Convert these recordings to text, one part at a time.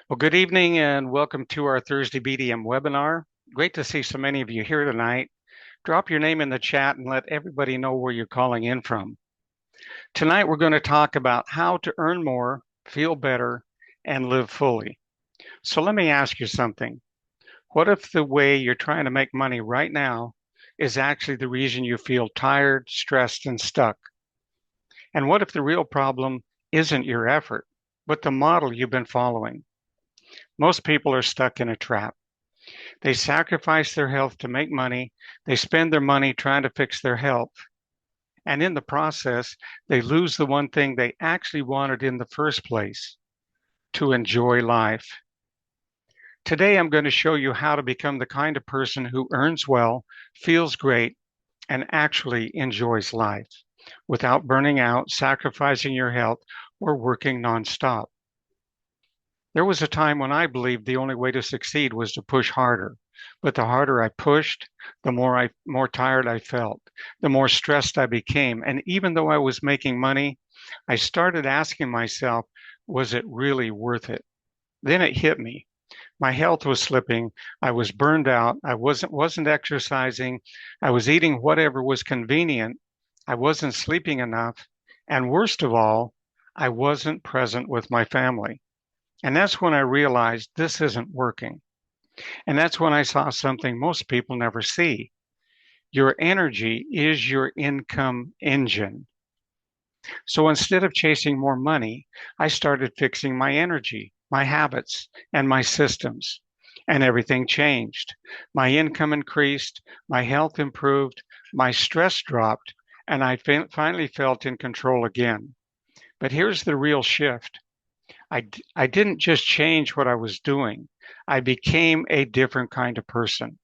Well, good evening and welcome to our Thursday BDM webinar. Great to see so many of you here tonight. Drop your name in the chat and let everybody know where you're calling in from. Tonight, we're going to talk about how to earn more, feel better, and live fully. So let me ask you something. What if the way you're trying to make money right now is actually the reason you feel tired, stressed, and stuck? And what if the real problem isn't your effort, but the model you've been following? Most people are stuck in a trap. They sacrifice their health to make money. They spend their money trying to fix their health. And in the process, they lose the one thing they actually wanted in the first place, to enjoy life. Today, I'm going to show you how to become the kind of person who earns well, feels great, and actually enjoys life without burning out, sacrificing your health, or working nonstop. There was a time when I believed the only way to succeed was to push harder. But the harder I pushed, the more tired I felt, the more stressed I became. And even though I was making money, I started asking myself, was it really worth it? Then it hit me. My health was slipping. I was burned out. I wasn't exercising. I was eating whatever was convenient. I wasn't sleeping enough. And worst of all, I wasn't present with my family. And that's when I realized this isn't working. And that's when I saw something most people never see. Your energy is your income engine. So instead of chasing more money, I started fixing my energy, my habits, and my systems. And everything changed. My income increased, my health improved, my stress dropped, and I finally felt in control again. But here's the real shift. I didn't just change what I was doing. I became a different kind of person,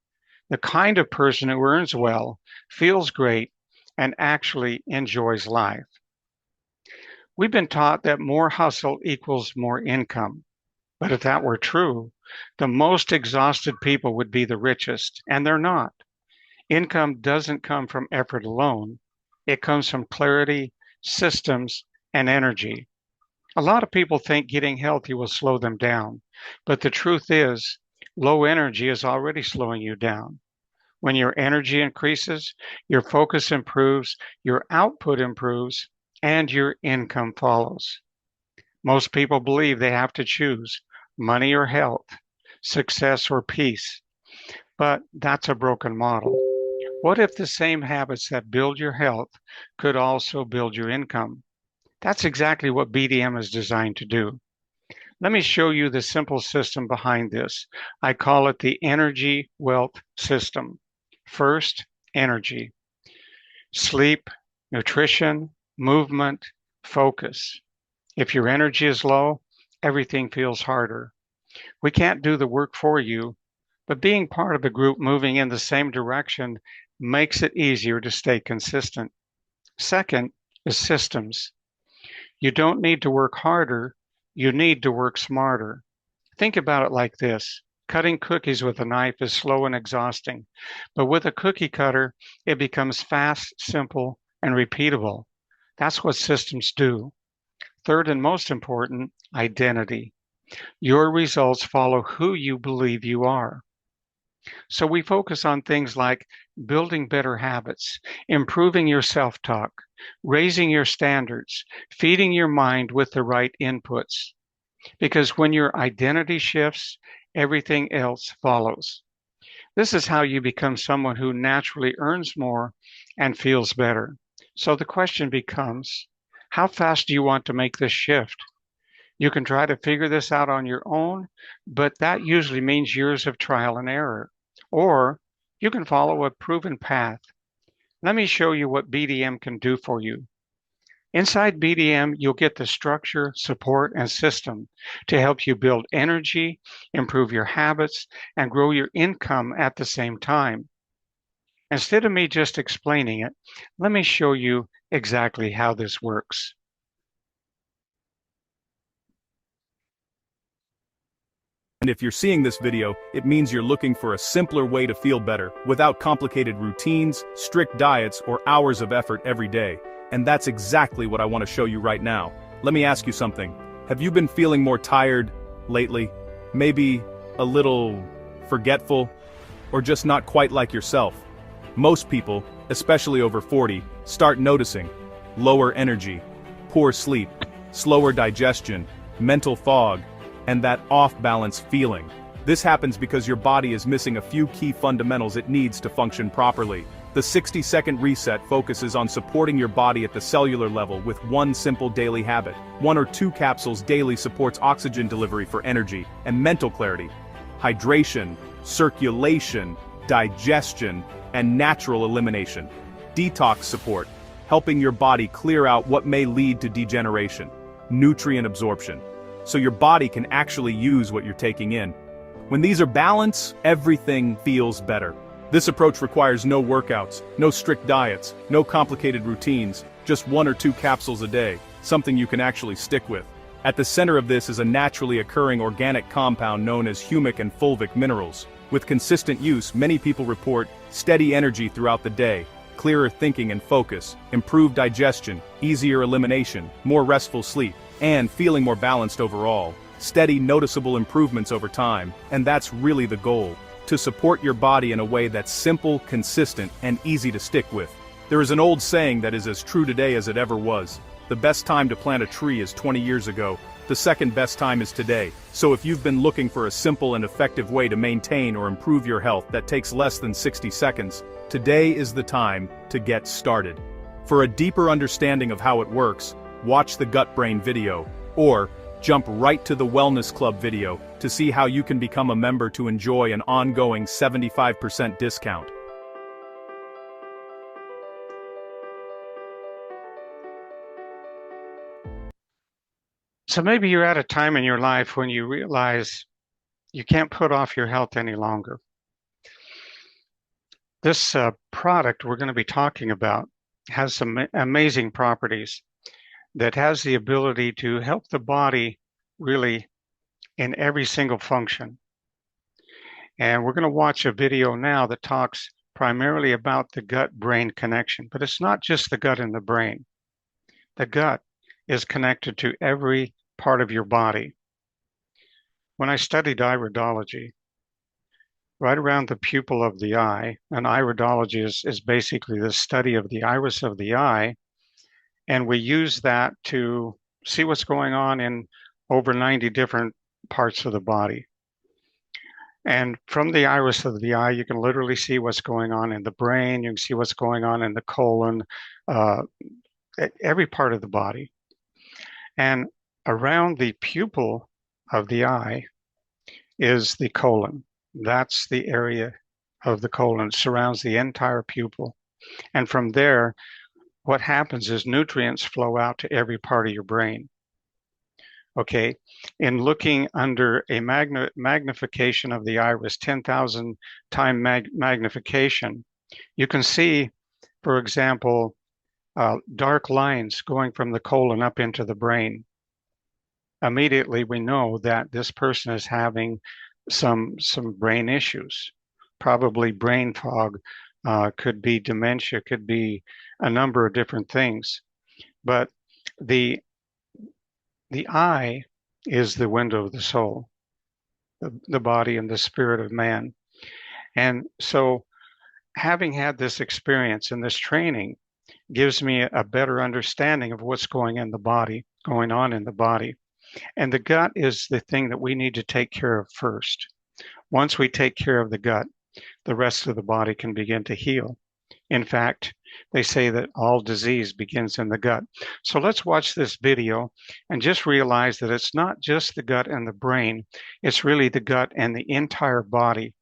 the kind of person who earns well, feels great, and actually enjoys life. We've been taught that more hustle equals more income. But if that were true, the most exhausted people would be the richest, and they're not. Income doesn't come from effort alone. It comes from clarity, systems, and energy. A lot of people think getting healthy will slow them down, but the truth is, low energy is already slowing you down. When your energy increases, your focus improves, your output improves, and your income follows. Most people believe they have to choose money or health, success or peace, but that's a broken model. What if the same habits that build your health could also build your income? That's exactly what BDM is designed to do. Let me show you the simple system behind this. I call it the energy wealth system. First, energy. Sleep, nutrition, movement, focus. If your energy is low, everything feels harder. We can't do the work for you, but being part of a group moving in the same direction makes it easier to stay consistent. Second is systems. You don't need to work harder, you need to work smarter. Think about it like this. Cutting cookies with a knife is slow and exhausting, but with a cookie cutter, it becomes fast, simple, and repeatable. That's what systems do. Third and most important, identity. Your results follow who you believe you are. So we focus on things like building better habits, improving your self-talk, raising your standards, feeding your mind with the right inputs. Because when your identity shifts, everything else follows. This is how you become someone who naturally earns more and feels better. So the question becomes, how fast do you want to make this shift? You can try to figure this out on your own, but that usually means years of trial and error. Or you can follow a proven path. Let me show you what BDM can do for you. Inside BDM, you'll get the structure, support, and system to help you build energy, improve your habits, and grow your income at the same time. Instead of me just explaining it, let me show you exactly how this works. And if you're seeing this video, it means you're looking for a simpler way to feel better, without complicated routines, strict diets, or hours of effort every day. And that's exactly what I want to show you right now. Let me ask you something. Have you been feeling more tired lately? Maybe a little forgetful? Or just not quite like yourself? Most people, especially over 40, start noticing lower energy, poor sleep, slower digestion, mental fog, and that off-balance feeling. This happens because your body is missing a few key fundamentals it needs to function properly. The 60-second reset focuses on supporting your body at the cellular level with one simple daily habit. 1 or 2 capsules daily supports oxygen delivery for energy and mental clarity, hydration, circulation, digestion, and natural elimination. Detox support, helping your body clear out what may lead to degeneration. Nutrient absorption, so your body can actually use what you're taking in. When these are balanced, everything feels better. This approach requires no workouts, no strict diets, no complicated routines, just 1 or 2 capsules a day, something you can actually stick with. At the center of this is a naturally occurring organic compound known as humic and fulvic minerals. With consistent use, many people report steady energy throughout the day, clearer thinking and focus, improved digestion, easier elimination, more restful sleep, and feeling more balanced overall. Steady, noticeable improvements over time, and that's really the goal. To support your body in a way that's simple, consistent, and easy to stick with. There is an old saying that is as true today as it ever was. The best time to plant a tree is 20 years ago. The second best time is today. So if you've been looking for a simple and effective way to maintain or improve your health that takes less than 60 seconds, today is the time to get started. For a deeper understanding of how it works, watch the Gut Brain video, or jump right to the Wellness Club video to see how you can become a member to enjoy an ongoing 75% discount. So maybe you're at a time in your life when you realize you can't put off your health any longer. This product we're going to be talking about has some amazing properties that has the ability to help the body really in every single function. And we're going to watch a video now that talks primarily about the gut-brain connection, but it's not just the gut and the brain. The gut is connected to every part of your body. When I studied iridology, right around the pupil of the eye, and iridology is basically the study of the iris of the eye, and we use that to see what's going on in over 90 different parts of the body. And from the iris of the eye, you can literally see what's going on in the brain, you can see what's going on in the colon, every part of the body. And around the pupil of the eye is the colon. That's the area of the colon. It surrounds the entire pupil. And from there, what happens is nutrients flow out to every part of your brain. Okay, in looking under a magnification of the iris, 10,000 time magnification, you can see, for example, dark lines going from the colon up into the brain. Immediately, we know that this person is having some brain issues, probably brain fog, could be dementia, could be a number of different things. But the eye is the window of the soul, the body and the spirit of man. And so having had this experience and this training gives me a better understanding of what's going on in the body. And the gut is the thing that we need to take care of first. Once we take care of the gut, the rest of the body can begin to heal. In fact, They say that all disease begins in the gut. So let's watch this video and just realize that it's not just the gut and the brain, it's really the gut and the entire body.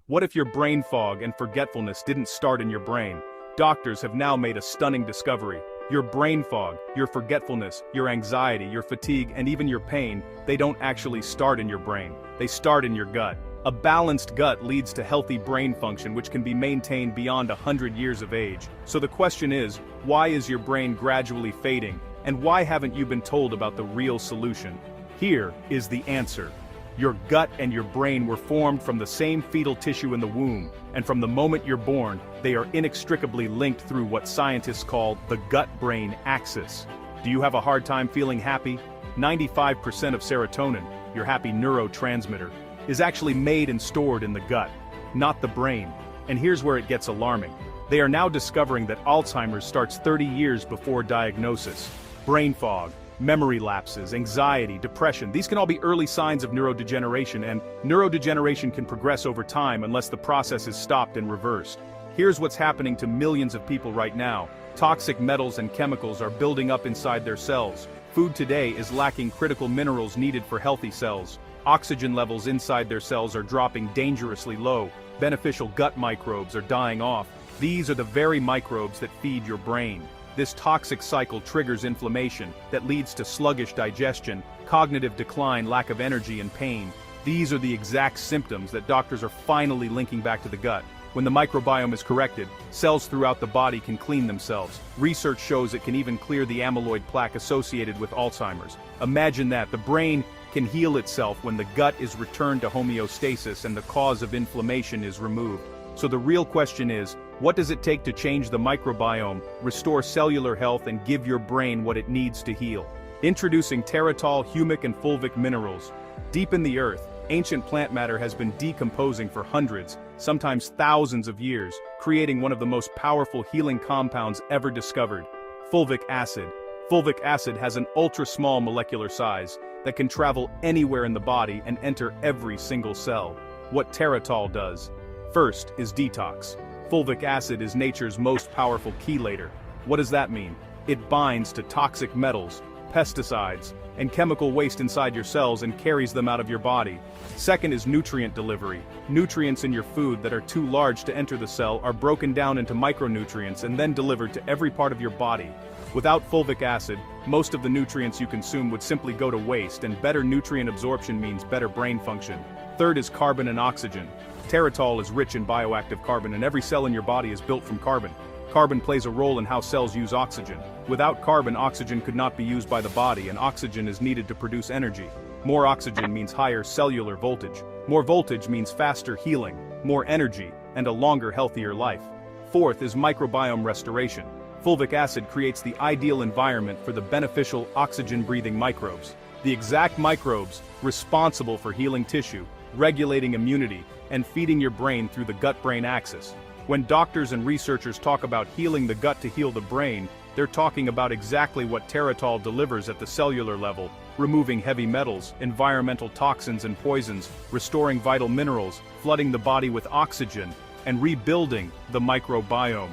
What if your brain fog and forgetfulness didn't start in your brain? Doctors have now made a stunning discovery. Your brain fog, your forgetfulness, your anxiety, your fatigue, and even your pain, they don't actually start in your brain. They start in your gut. A balanced gut leads to healthy brain function, which can be maintained beyond 100 years of age. So the question is, why is your brain gradually fading? And why haven't you been told about the real solution? Here is the answer. Your gut and your brain were formed from the same fetal tissue in the womb, and from the moment you're born, they are inextricably linked through what scientists call the gut-brain axis. Do you have a hard time feeling happy? 95% of serotonin, your happy neurotransmitter, is actually made and stored in the gut, not the brain. And here's where it gets alarming. They are now discovering that Alzheimer's starts 30 years before diagnosis. Brain fog, memory lapses, anxiety, depression, these can all be early signs of neurodegeneration, and neurodegeneration can progress over time unless the process is stopped and reversed. Here's what's happening to millions of people right now. Toxic metals and chemicals are building up inside their cells. Food today is lacking critical minerals needed for healthy cells. Oxygen levels inside their cells are dropping dangerously low. Beneficial gut microbes are dying off. These are the very microbes that feed your brain. This toxic cycle triggers inflammation that leads to sluggish digestion, cognitive decline, lack of energy, and pain. These are the exact symptoms that doctors are finally linking back to the gut. When the microbiome is corrected, cells throughout the body can clean themselves. Research shows it can even clear the amyloid plaque associated with Alzheimer's. Imagine that, the brain can heal itself when the gut is returned to homeostasis and the cause of inflammation is removed. So the real question is, what does it take to change the microbiome, restore cellular health, and give your brain what it needs to heal? Introducing Teratol humic and fulvic minerals. Deep in the earth, ancient plant matter has been decomposing for hundreds, sometimes thousands of years, creating one of the most powerful healing compounds ever discovered, fulvic acid. Fulvic acid has an ultra-small molecular size that can travel anywhere in the body and enter every single cell. What Teratol does. First is detox. Fulvic acid is nature's most powerful chelator. What does that mean? It binds to toxic metals, pesticides, and chemical waste inside your cells and carries them out of your body. Second is nutrient delivery. Nutrients in your food that are too large to enter the cell are broken down into micronutrients and then delivered to every part of your body. Without fulvic acid, most of the nutrients you consume would simply go to waste, and better nutrient absorption means better brain function. Third is carbon and oxygen. Teratol is rich in bioactive carbon, and every cell in your body is built from carbon. Carbon plays a role in how cells use oxygen. Without carbon, oxygen could not be used by the body, and oxygen is needed to produce energy. More oxygen means higher cellular voltage. More voltage means faster healing, more energy, and a longer, healthier life. Fourth is microbiome restoration. Fulvic acid creates the ideal environment for the beneficial oxygen-breathing microbes. The exact microbes responsible for healing tissue, regulating immunity, and feeding your brain through the gut-brain axis. When doctors and researchers talk about healing the gut to heal the brain, they're talking about exactly what Teratol delivers at the cellular level, removing heavy metals, environmental toxins and poisons, restoring vital minerals, flooding the body with oxygen, and rebuilding the microbiome.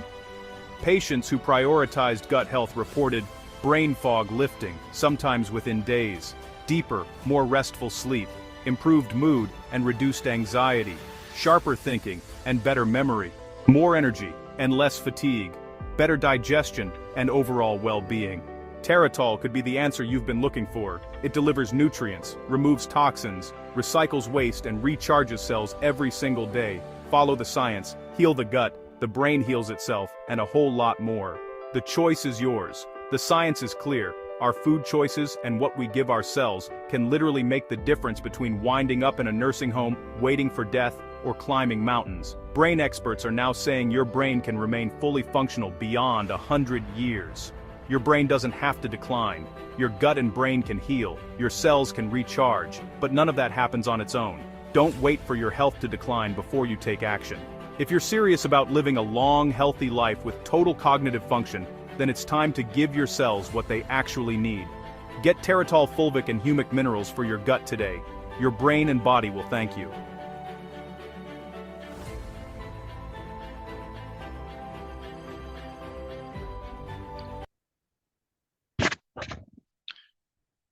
Patients who prioritized gut health reported brain fog lifting, sometimes within days, deeper, more restful sleep, improved mood and reduced anxiety, sharper thinking and better memory, more energy and less fatigue, better digestion and overall well-being. Teratol could be the answer you've been looking for. It delivers nutrients, removes toxins, recycles waste, and recharges cells every single day. Follow the science, heal the gut, the brain heals itself, and a whole lot more. The choice is yours. The science is clear. Our food choices and what we give ourselves can literally make the difference between winding up in a nursing home, waiting for death, or climbing mountains. Brain experts are now saying your brain can remain fully functional beyond 100 years. Your brain doesn't have to decline. Your gut and brain can heal. Your cells can recharge. But none of that happens on its own. Don't wait for your health to decline before you take action. If you're serious about living a long, healthy life with total cognitive function, then it's time to give your cells what they actually need. Get Teratol fulvic and humic minerals for your gut today. Your brain and body will thank you.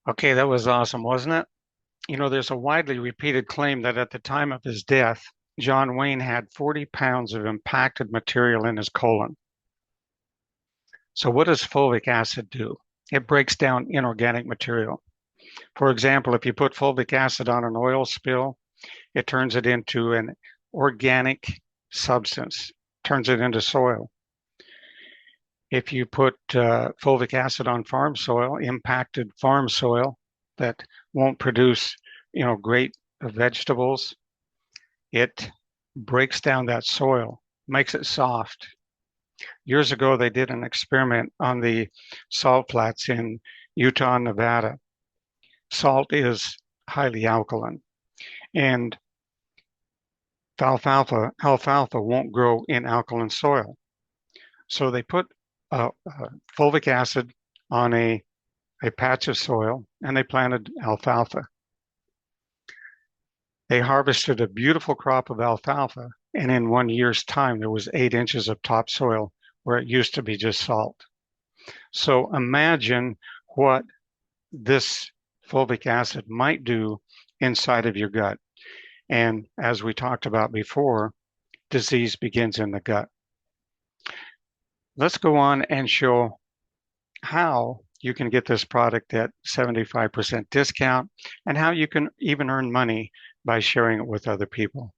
Okay, that was awesome, wasn't it? You know, there's a widely repeated claim that at the time of his death, John Wayne had 40 pounds of impacted material in his colon. So what does fulvic acid do? It breaks down inorganic material. For example, if you put fulvic acid on an oil spill, it turns it into an organic substance, turns it into soil. If you put fulvic acid on farm soil, impacted farm soil that won't produce, great vegetables, it breaks down that soil, makes it soft. Years ago, they did an experiment on the salt flats in Utah and Nevada. Salt is highly alkaline, and alfalfa won't grow in alkaline soil. So they put fulvic acid on a patch of soil and they planted alfalfa. They harvested a beautiful crop of alfalfa, and in 1 year's time, there was 8 inches of topsoil where it used to be just salt. So imagine what this fulvic acid might do inside of your gut. And as we talked about before, disease begins in the gut. Let's go on and show how you can get this product at 75% discount and how you can even earn money by sharing it with other people.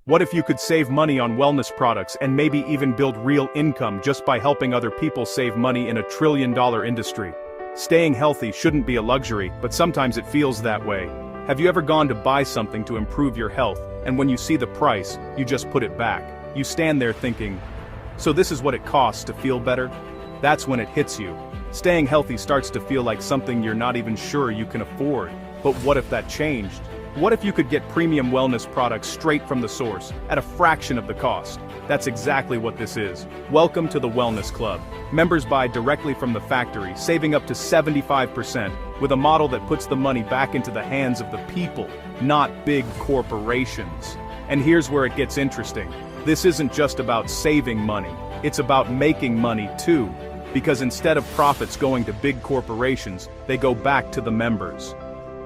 What if you could save money on wellness products and maybe even build real income just by helping other people save money in a trillion-dollar industry? Staying healthy shouldn't be a luxury, but sometimes it feels that way. Have you ever gone to buy something to improve your health, and when you see the price, you just put it back? You stand there thinking, so this is what it costs to feel better? That's when it hits you. Staying healthy starts to feel like something you're not even sure you can afford. But what if that changed? What if you could get premium wellness products straight from the source, at a fraction of the cost? That's exactly what this is. Welcome to the Wellness Club. Members buy directly from the factory, saving up to 75%, with a model that puts the money back into the hands of the people, not big corporations. And here's where it gets interesting. This isn't just about saving money, it's about making money too. Because instead of profits going to big corporations, they go back to the members.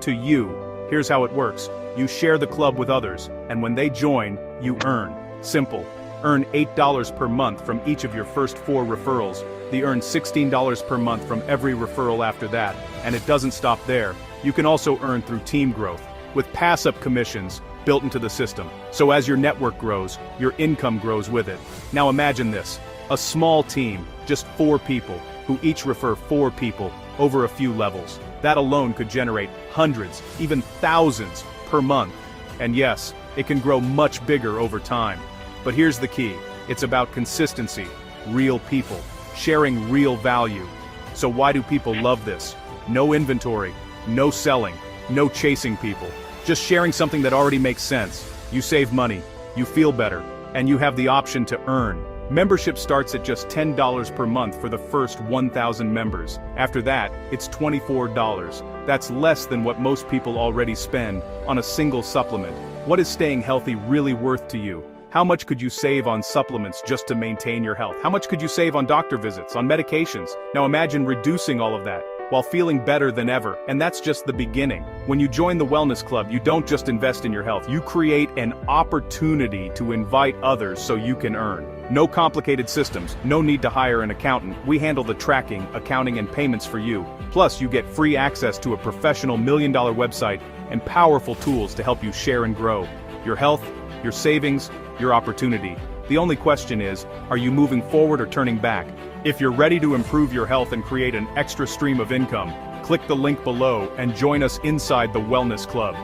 To you. Here's how it works. You share the club with others, and when they join, you earn. Simple. Earn $8 per month from each of your first 4 referrals. They earn $16 per month from every referral after that, and it doesn't stop there. You can also earn through team growth, with pass-up commissions built into the system. So as your network grows, your income grows with it. Now imagine this. A small team, just 4 people, who each refer 4 people over a few levels. That alone could generate hundreds, even thousands per month. And yes, it can grow much bigger over time. But here's the key. It's about consistency, real people, sharing real value. So why do people love this? No inventory, no selling, no chasing people. Just sharing something that already makes sense. You save money, you feel better, and you have the option to earn. Membership starts at just $10 per month for the first 1,000 members. After that, it's $24. That's less than what most people already spend on a single supplement. What is staying healthy really worth to you? How much could you save on supplements just to maintain your health? How much could you save on doctor visits, on medications? Now imagine reducing all of that, while feeling better than ever, and that's just the beginning. When you join the Wellness Club, you don't just invest in your health, you create an opportunity to invite others so you can earn. No complicated systems, no need to hire an accountant. We handle the tracking, accounting, and payments for you. Plus, you get free access to a professional million-dollar website and powerful tools to help you share and grow your health, your savings, your opportunity. The only question is, are you moving forward or turning back? If you're ready to improve your health and create an extra stream of income, click the link below and join us inside the Wellness Club.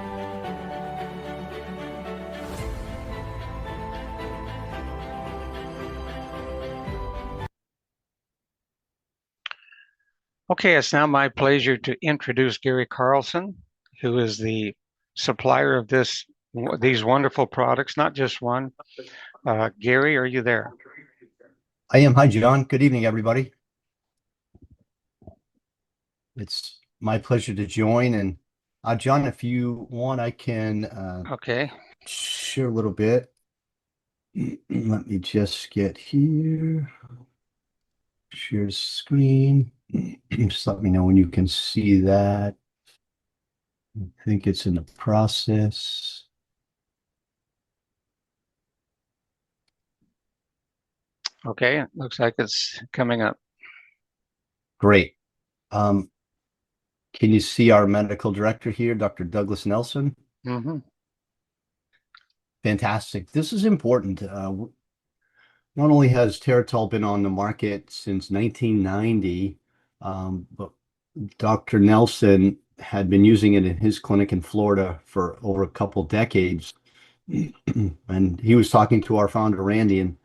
Okay, it's now my pleasure to introduce Gary Carlson, who is the supplier of these wonderful products, not just one. Gary, are you there? I am. Hi, John. Good evening, everybody. It's my pleasure to join. And John, if you want, I can Okay. share a little bit. Let me just get here. Share screen. Just let me know when you can see that. I think it's in the process. Okay, it looks like it's coming up. Great. Um, can you see our medical director here, Dr. Douglas Nelson? Mm-hmm. Fantastic. This is important. Not only has Teratol been on the market since 1990, but Dr. Nelson had been using it in his clinic in Florida for over a couple decades. And he was talking to our founder, Randy, and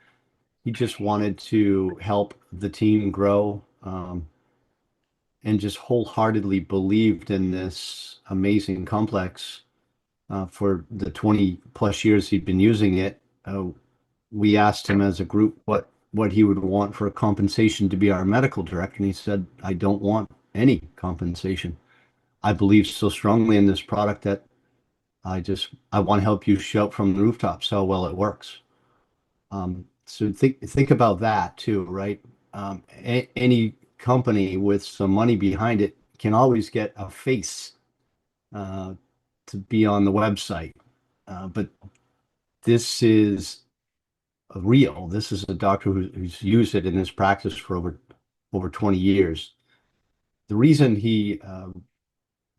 he just wanted to help the team grow, and just wholeheartedly believed in this amazing complex. For the 20 plus years he'd been using it, we asked him as a group what he would want for a compensation to be our medical director, and he said, "I don't want any compensation. I believe so strongly in this product that I want to help you shout from the rooftops how well it works." So think about that too, right? Any company with some money behind it can always get a face uh, to be on the website, but this is real. This is a doctor who's used it in his practice for over 20 years. The reason he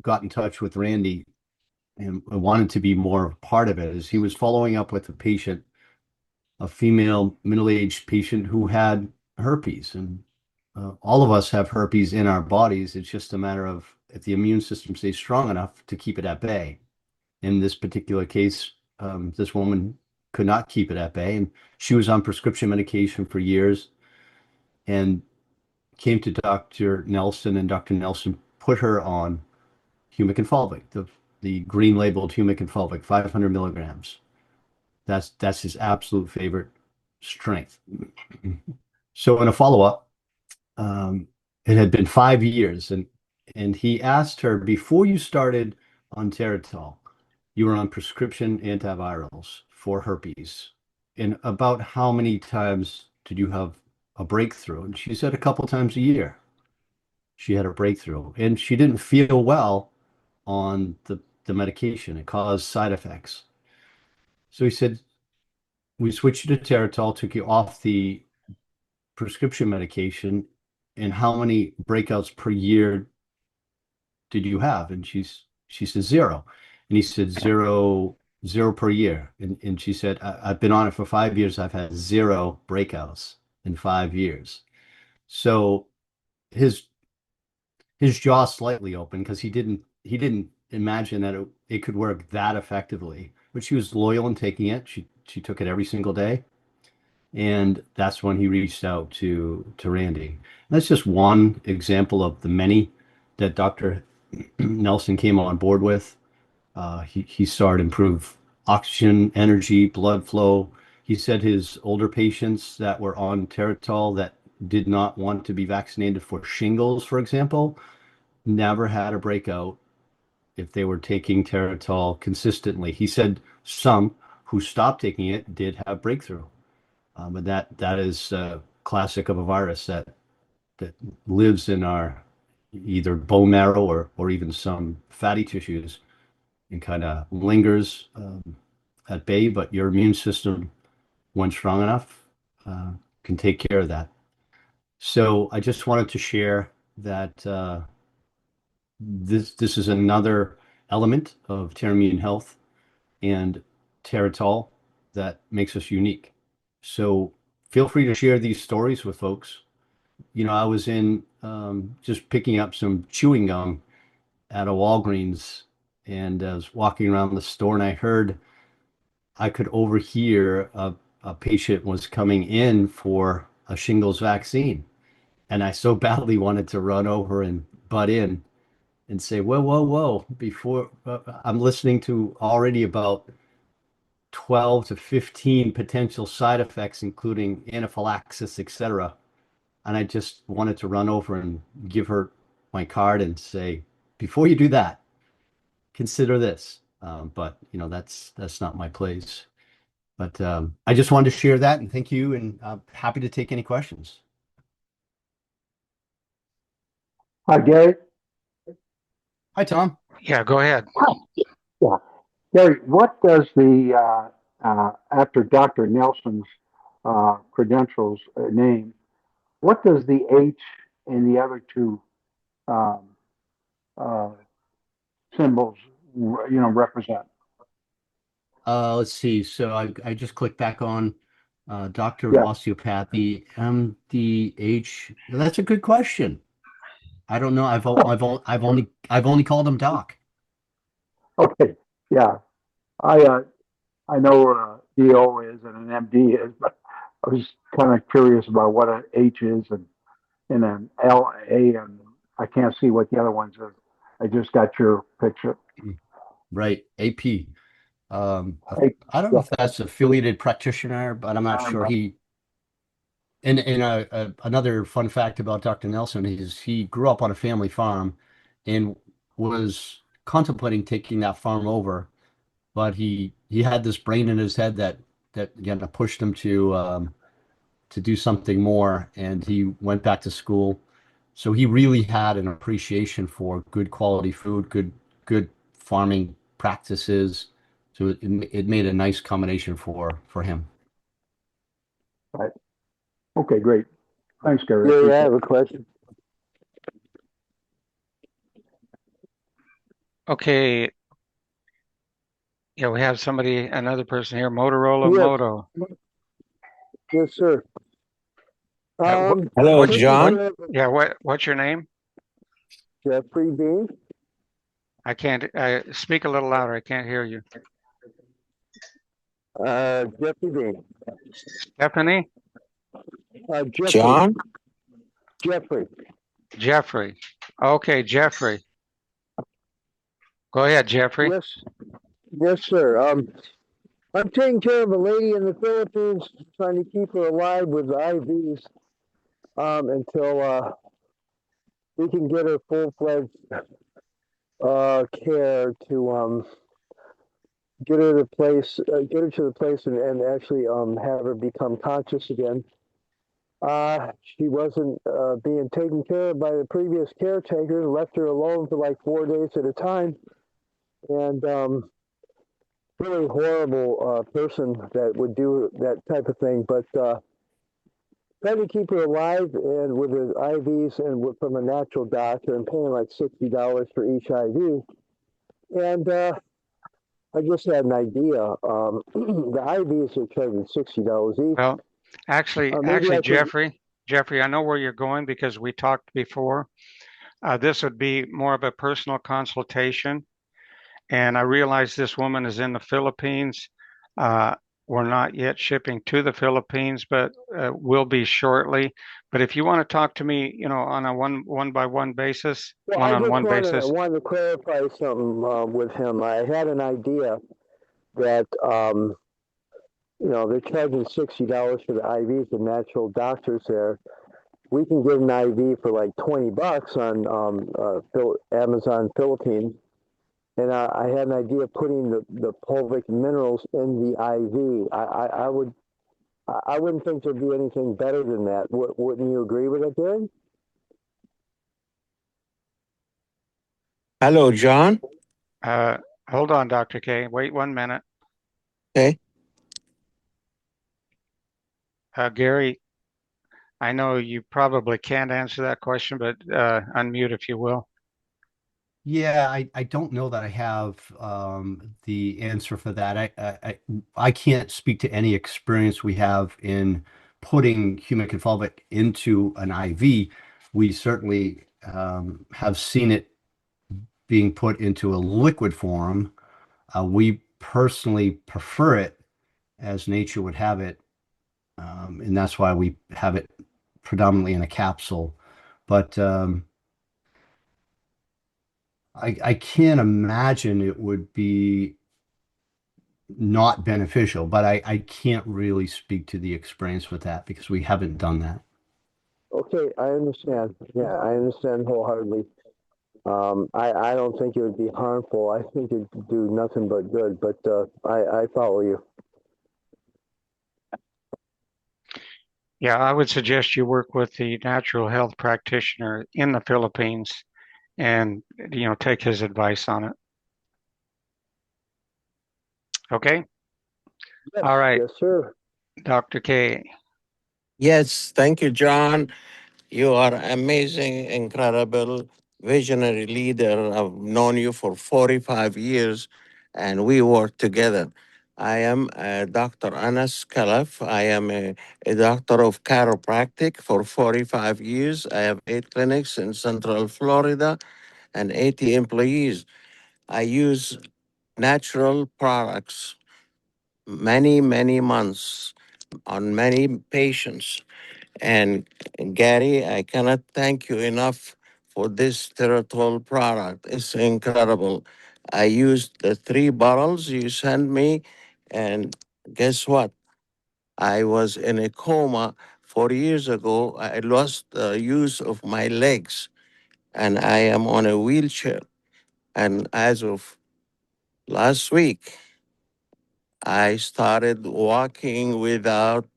got in touch with Randy and wanted to be more part of it is he was following up with a patient, a female middle-aged patient who had herpes. And all of us have herpes in our bodies. It's just a matter of if the immune system stays strong enough to keep it at bay. In this particular case, this woman could not keep it at bay, and she was on prescription medication for years and came to Dr. Nelson, and Dr. Nelson put her on humic and fulvic, the green labeled humic and fulvic, 500 milligrams. That's his absolute favorite strength. So in a follow-up, it had been 5 years, and he asked her, before you started on Teratol, you were on prescription antivirals for herpes. And about how many times did you have a breakthrough? And she said a couple times a year she had a breakthrough, and she didn't feel well on the medication. It caused side effects. So he said, we switched you to Teratol, took you off the prescription medication, and how many breakouts per year did you have? And she said zero. And he said zero per year. And she said, I've been on it for 5 years. I've had zero breakouts in 5 years. So his jaw slightly open because he didn't imagine that it could work that effectively. But she was loyal in taking it. She took it every single day. And that's when he reached out to Randy. And that's just one example of the many that Dr. Nelson came on board with. He started improve oxygen, energy, blood flow. He said his older patients that were on Teratol that did not want to be vaccinated for shingles, for example, never had a breakout if they were taking Teratol consistently. He said some who stopped taking it did have breakthrough. But that is classic of a virus that lives in our either bone marrow or even some fatty tissues and kind of lingers at bay. But your immune system, when strong enough, can take care of that. So I just wanted to share that this is another element of TerraMune Health and Teratol that makes us unique. So feel free to share these stories with folks. I was in just picking up some chewing gum at a Walgreens, and I was walking around the store, and I could overhear a patient was coming in for a shingles vaccine. And I so badly wanted to run over and butt in and say, whoa, whoa, whoa, before I'm listening to already about 12 to 15 potential side effects, including anaphylaxis, etc. And I just wanted to run over and give her my card and say, before you do that, consider this. But that's not my place. But I just wanted to share that, and thank you, and I'm happy to take any questions. Hi, Gary. Hi, Tom. Yeah, go ahead. Yeah, Gary. What does the after Dr. Nelson's credentials name? What does the H and the other two um, uh, symbols, represent? Let's see. So I just clicked back on Doctor of Yeah. Osteopathy, MDH. That's a good question. I don't know. I've only called him Doc. Okay. Yeah. I know what a DO is and an MD is, but I was kind of curious about what an H is and an LA, and I can't see what the other ones are. I just got your picture. Right, AP. Hey, I don't know yeah. if that's affiliated practitioner, but I'm not sure. Another fun fact about Dr. Nelson is he grew up on a family farm and was contemplating taking that farm over, but he had this brain in his head that again pushed him to do something more, and he went back to school. So he really had an appreciation for good quality food, good farming practices. So it made a nice combination for him. Right. Okay, great. Thanks, Gary. Yeah, I have a question. Okay. Yeah, we have another person here, Motorola Yes, Moto. yes, sir. Hello, What's John. what's your name? Jeffrey Bean. I can't speak a little louder. I can't hear you. Jeffrey Bean. Stephanie? Jeffrey. John? Jeffrey. Jeffrey. Okay, Jeffrey. Go ahead, Jeffrey. Yes, yes, sir. I'm taking care of a lady in the Philippines, trying to keep her alive with IVs until we can get her full-fledged care to get her to the place and actually have her become conscious again. She wasn't being taken care of by the previous caretaker, left her alone for like 4 days at a time, and really horrible person that would do that type of thing. But trying to keep her alive and with the IVs and from a natural doctor and paying like $60 for each IV. And I just had an idea. The IVs are charging $60 each. Well, actually, Jeffrey, I know where you're going because we talked before. This would be more of a personal consultation. And I realize this woman is in the Philippines. Uh, we're not yet shipping to the Philippines, but will be shortly. But if you want to talk to me, on a one by one basis, Well, one-on-one basis. I wanted to clarify something with him. I had an idea that they're charging $60 for the IVs, the natural doctors there. We can get an IV for like $20 on Amazon Philippines. And I had an idea of putting the fulvic minerals in the IV. I wouldn't think there'd be anything better than that. Wouldn't you agree with it, Gary? Hello, John. Hold on, Dr. K. Wait 1 minute. Okay. Gary, I know you probably can't answer that question, but unmute if you will. Yeah, I don't know that I have the answer for that. I can't speak to any experience we have in putting humic fulvic into an IV. We certainly have seen it being put into a liquid form. We personally prefer it as nature would have it, and that's why we have it predominantly in a capsule. But I can't imagine it would be not beneficial, but I can't really speak to the experience with that because we haven't done that. Okay, I understand. Yeah, I understand wholeheartedly. I don't think it would be harmful. I think it would do nothing but good, but I follow you. Yeah, I would suggest you work with the natural health practitioner in the Philippines and take his advice on it. Okay? Yes, All right, yes, sir. Dr. K. Yes, thank you, John. You are amazing, incredible, visionary leader. I've known you for 45 years and we work together. I am Dr. Anas Khalaf. I am a doctor of chiropractic for 45 years. I have 8 clinics in Central Florida and 80 employees. I use natural products many months on many patients. And Gary, I cannot thank you enough for this Teratol product. It's incredible. I used the 3 bottles you sent me, and guess what? I was in a coma 4 years ago. I lost the use of my legs, and I am on a wheelchair. And as of last week, I started walking without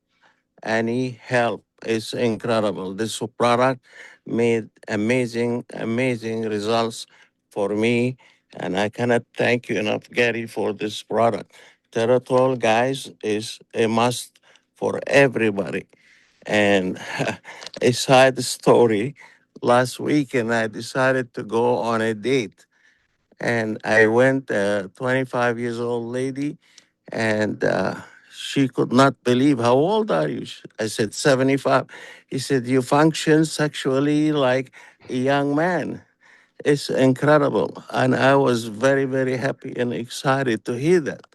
any help. It's incredible. This product made amazing results for me. And I cannot thank you enough, Gary, for this product. Teratol, guys, is a must for everybody. And a side story, last weekend I decided to go on a date. And I went, a 25 years old lady, and she could not believe, how old are you? I said 75. He said, you function sexually like a young man. It's incredible. And I was very happy and excited to hear that.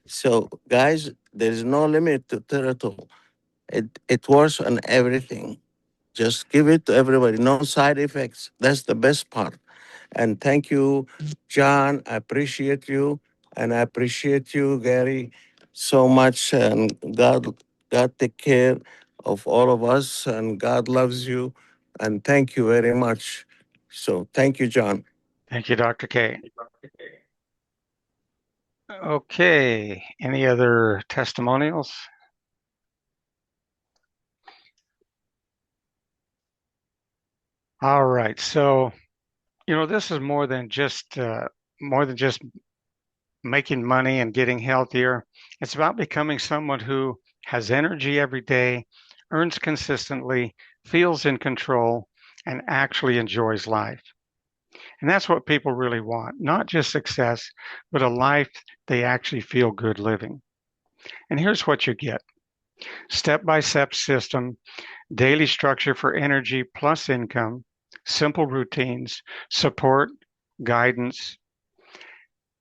So guys, there's no limit to territory. It works on everything. Just give it to everybody. No side effects. That's the best part. And thank you, John. I appreciate you. And I appreciate you, Gary, so much. And God take care of all of us. And God loves you. And thank you very much. So thank you, John. Thank you, Dr. K. Okay, any other testimonials? All right, so this is more than just making money and getting healthier. It's about becoming someone who has energy every day, earns consistently, feels in control, and actually enjoys life. And that's what people really want, not just success, but a life they actually feel good living. And here's what you get: step-by-step system, daily structure for energy plus income, simple routines, support, guidance.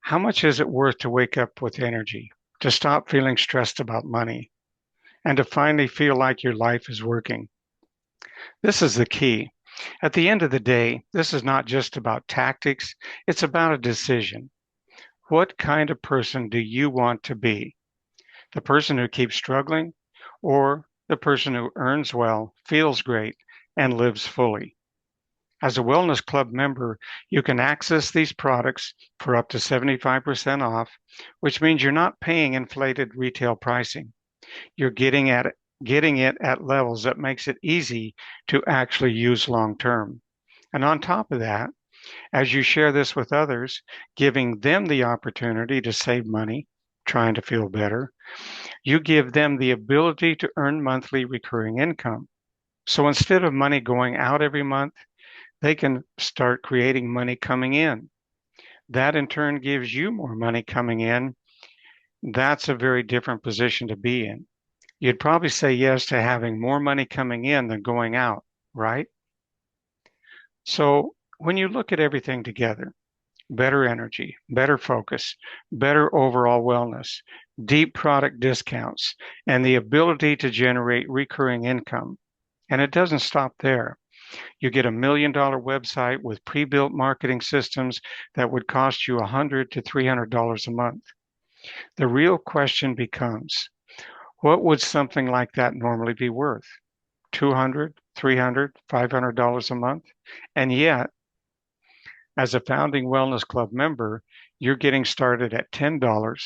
How much is it worth to wake up with energy, to stop feeling stressed about money, and to finally feel like your life is working? This is the key. At the end of the day, this is not just about tactics, it's about a decision. What kind of person do you want to be? The person who keeps struggling, or the person who earns well, feels great, and lives fully? As a Wellness Club member, you can access these products for up to 75% off, which means you're not paying inflated retail pricing. You're getting it at levels that makes it easy to actually use long term. And on top of that, as you share this with others, giving them the opportunity to save money, trying to feel better, you give them the ability to earn monthly recurring income. So instead of money going out every month, they can start creating money coming in. That in turn gives you more money coming in. That's a very different position to be in. You'd probably say yes to having more money coming in than going out, right? So when you look at everything together, better energy, better focus, better overall wellness, deep product discounts, and the ability to generate recurring income. And it doesn't stop there. You get $1 million website with pre-built marketing systems that would cost you $100 to $300 a month. The real question becomes, what would something like that normally be worth? $200, $300, $500 a month? And yet, as a founding Wellness Club member, you're getting started at $10.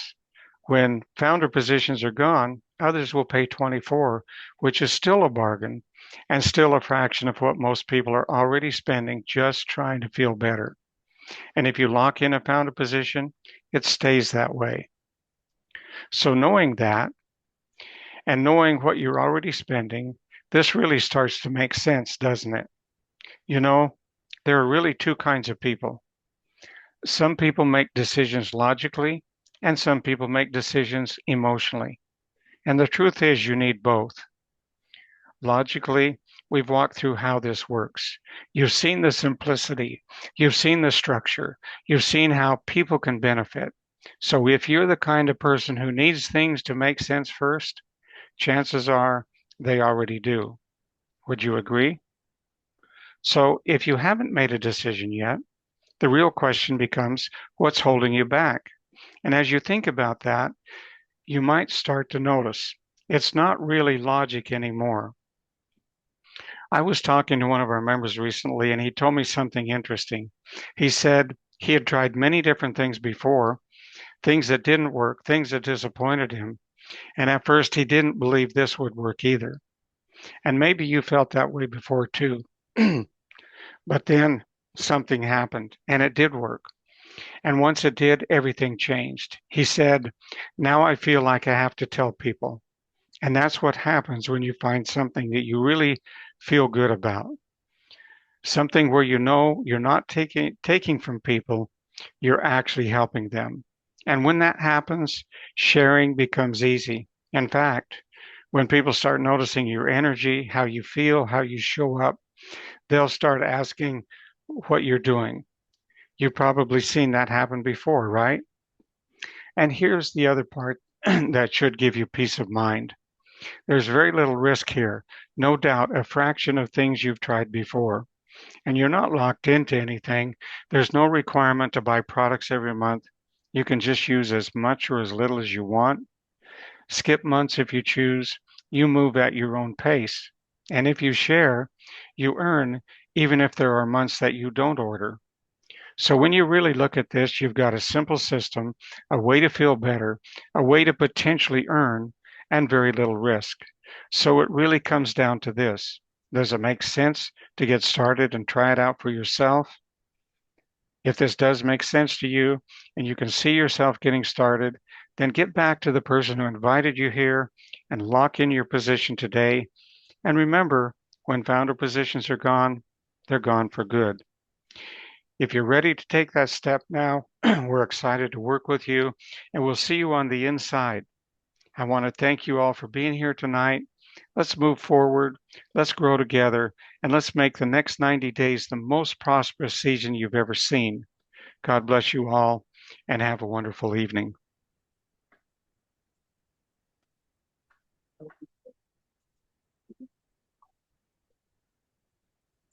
When founder positions are gone, Others will pay 24, which is still a bargain and still a fraction of what most people are already spending just trying to feel better. And if you lock in a founder position, it stays that way. So knowing that and knowing what you're already spending, this really starts to make sense, doesn't it? You know, there are really two kinds of people. Some people make decisions logically, and some people make decisions emotionally. And the truth is, you need both. Logically, we've walked through how this works. You've seen the simplicity, you've seen the structure, you've seen how people can benefit. So if you're the kind of person who needs things to make sense first, chances are they already do. Would you agree? So if you haven't made a decision yet, the real question becomes, what's holding you back? And as you think about that, you might start to notice it's not really logic anymore. I was talking to one of our members recently, and he told me something interesting. He said he had tried many different things before, things that didn't work, things that disappointed him. And at first, he didn't believe this would work either. And maybe you felt that way before too. But then something happened, and it did work. And once it did, everything changed. He said, now I feel like I have to tell people. And that's what happens when you find something that you really feel good about. Something where you know you're not taking from people, you're actually helping them. And when that happens, sharing becomes easy. In fact, when people start noticing your energy, how you feel, how you show up, they'll start asking what you're doing. You've probably seen that happen before, right? And here's the other part that should give you peace of mind. There's very little risk here. No doubt, a fraction of things you've tried before. And you're not locked into anything. There's no requirement to buy products every month. You can just use as much or as little as you want. Skip months if you choose. You move at your own pace. And if you share, you earn, even if there are months that you don't order. So when you really look at this, you've got a simple system, a way to feel better, a way to potentially earn, and very little risk. So it really comes down to this. Does it make sense to get started and try it out for yourself? If this does make sense to you and you can see yourself getting started, then get back to the person who invited you here and lock in your position today. And remember, when founder positions are gone, they're gone for good. If you're ready to take that step now, we're excited to work with you, and we'll see you on the inside. I want to thank you all for being here tonight. Let's move forward, let's grow together, and let's make the next 90 days the most prosperous season you've ever seen. God bless you all, and have a wonderful evening.